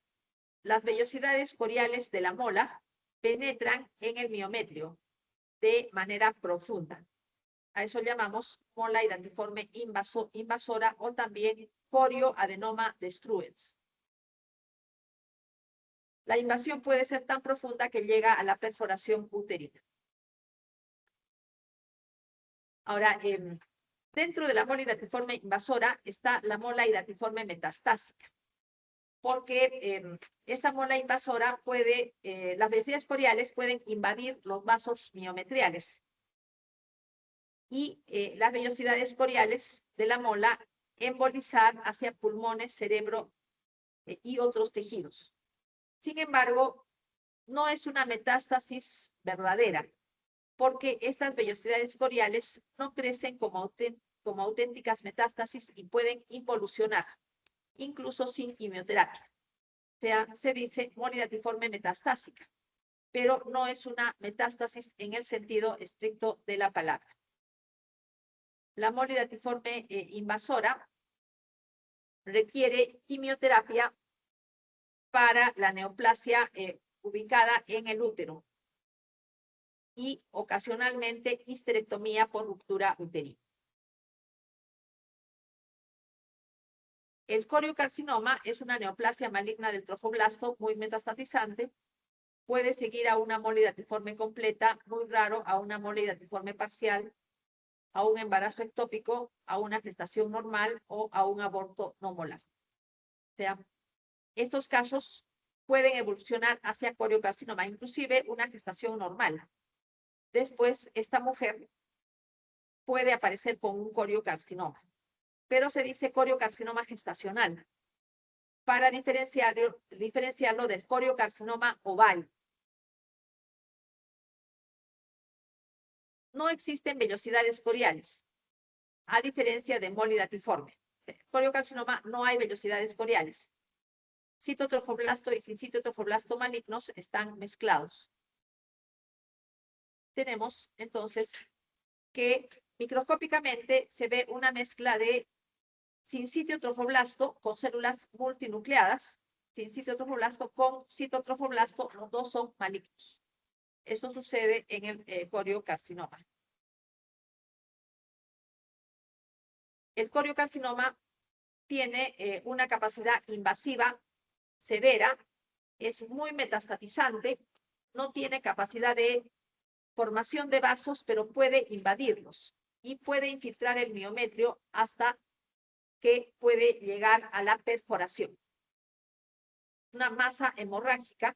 las vellosidades coriales de la mola penetran en el miometrio de manera profunda. A eso llamamos molidatiforme invasora o también corioadenoma destruens. La invasión puede ser tan profunda que llega a la perforación uterina. Ahora, dentro de la molidatiforme invasora está la molidatiforme metastásica, porque esta mola invasora las vellosidades coriales pueden invadir los vasos miometriales y las vellosidades coriales de la mola embolizar hacia pulmones, cerebro y otros tejidos. Sin embargo, no es una metástasis verdadera, porque estas vellosidades coriales no crecen como auténticas metástasis y pueden involucionar, incluso sin quimioterapia. O sea, se dice molidatiforme metastásica, pero no es una metástasis en el sentido estricto de la palabra. La molidatiforme invasora requiere quimioterapia para la neoplasia ubicada en el útero y ocasionalmente histerectomía por ruptura uterina. El coriocarcinoma es una neoplasia maligna del trofoblasto muy metastatizante. Puede seguir a una molidatiforme completa, muy raro a una molidatiforme parcial, a un embarazo ectópico, a una gestación normal o a un aborto no molar. O sea, estos casos pueden evolucionar hacia coriocarcinoma, inclusive una gestación normal. Después, esta mujer puede aparecer con un coriocarcinoma, pero se dice coriocarcinoma gestacional para diferenciarlo del coriocarcinoma oval. No existen vellosidades coriales, a diferencia de molidatiforme. Coriocarcinoma no hay vellosidades coriales. Citotrofoblasto y sincitotrofoblasto malignos están mezclados. Tenemos entonces que microscópicamente se ve una mezcla de sincitio trofoblasto con células multinucleadas, sincitio trofoblasto con citotrofoblasto, los dos son malignos. Esto sucede en el coriocarcinoma. El coriocarcinoma tiene una capacidad invasiva severa, es muy metastatizante, no tiene capacidad de formación de vasos, pero puede invadirlos y puede infiltrar el miometrio hasta que puede llegar a la perforación. Una masa hemorrágica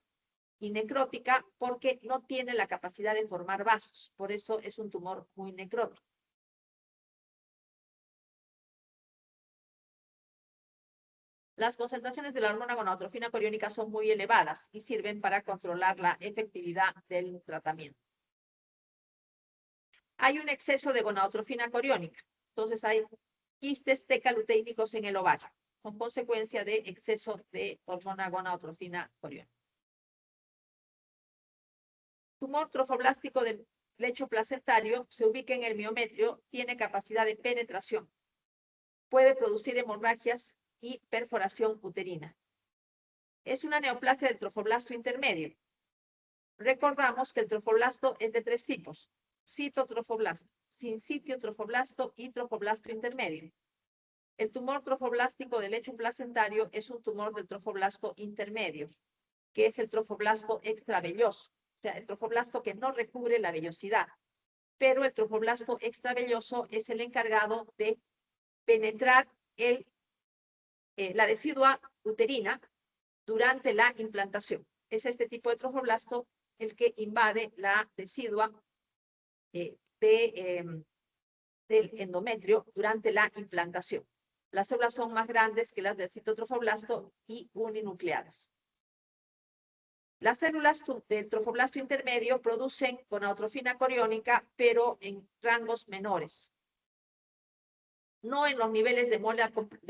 y necrótica porque no tiene la capacidad de formar vasos, por eso es un tumor muy necrótico. Las concentraciones de la hormona gonadotrofina coriónica son muy elevadas y sirven para controlar la efectividad del tratamiento. Hay un exceso de gonadotrofina coriónica, entonces hay quistes tecaluteínicos en el ovario, con consecuencia de exceso de hormona gonadotrofina coriónica. Tumor trofoblástico del lecho placentario se ubica en el miometrio, tiene capacidad de penetración, puede producir hemorragias y perforación uterina. Es una neoplasia del trofoblasto intermedio. Recordamos que el trofoblasto es de tres tipos: citotrofoblasto, sincitio trofoblasto y trofoblasto intermedio. El tumor trofoblástico del lecho placentario es un tumor del trofoblasto intermedio, que es el trofoblasto extravelloso, o sea, el trofoblasto que no recubre la vellosidad, pero el trofoblasto extravelloso es el encargado de penetrar la decidua uterina durante la implantación. Es este tipo de trofoblasto el que invade la decidua del endometrio durante la implantación. Las células son más grandes que las del citotrofoblasto y uninucleadas. Las células del trofoblasto intermedio producen gonadotrofina coriónica, pero en rangos menores. No en los niveles de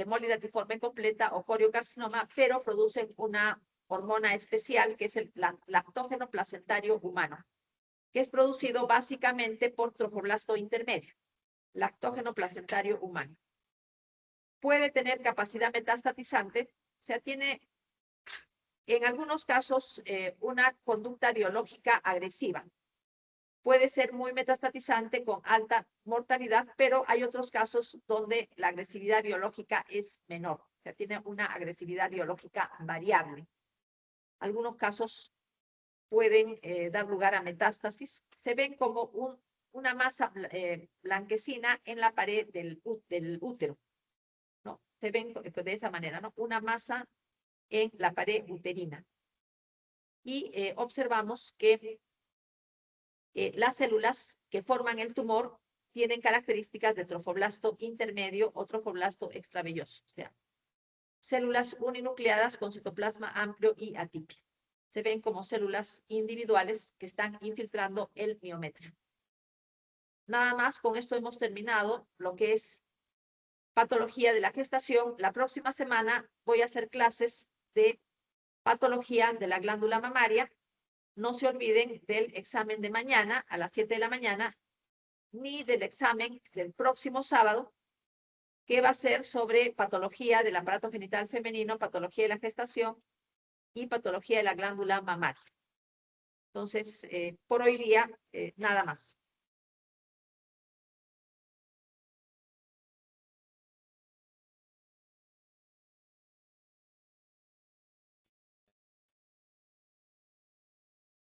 molidatiforme completa o coriocarcinoma, pero producen una hormona especial que es el lactógeno placentario humano, que es producido básicamente por trofoblasto intermedio, lactógeno placentario humano. Puede tener capacidad metastatizante, o sea, tiene en algunos casos una conducta biológica agresiva. Puede ser muy metastatizante con alta mortalidad, pero hay otros casos donde la agresividad biológica es menor, o sea, tiene una agresividad biológica variable. Algunos casos pueden dar lugar a metástasis. Se ven como una masa blanquecina en la pared del útero, ¿no? Se ven de esa manera, ¿no? Una masa en la pared uterina. Y observamos que las células que forman el tumor tienen características de trofoblasto intermedio o trofoblasto extravelloso, o sea, células uninucleadas con citoplasma amplio y atipia. Se ven como células individuales que están infiltrando el miometrio. Nada más, con esto hemos terminado lo que es patología de la gestación. La próxima semana voy a hacer clases de patología de la glándula mamaria. No se olviden del examen de mañana a las 7 de la mañana, ni del examen del próximo sábado, que va a ser sobre patología del aparato genital femenino, patología de la gestación y patología de la glándula mamaria. Entonces, por hoy día, nada más.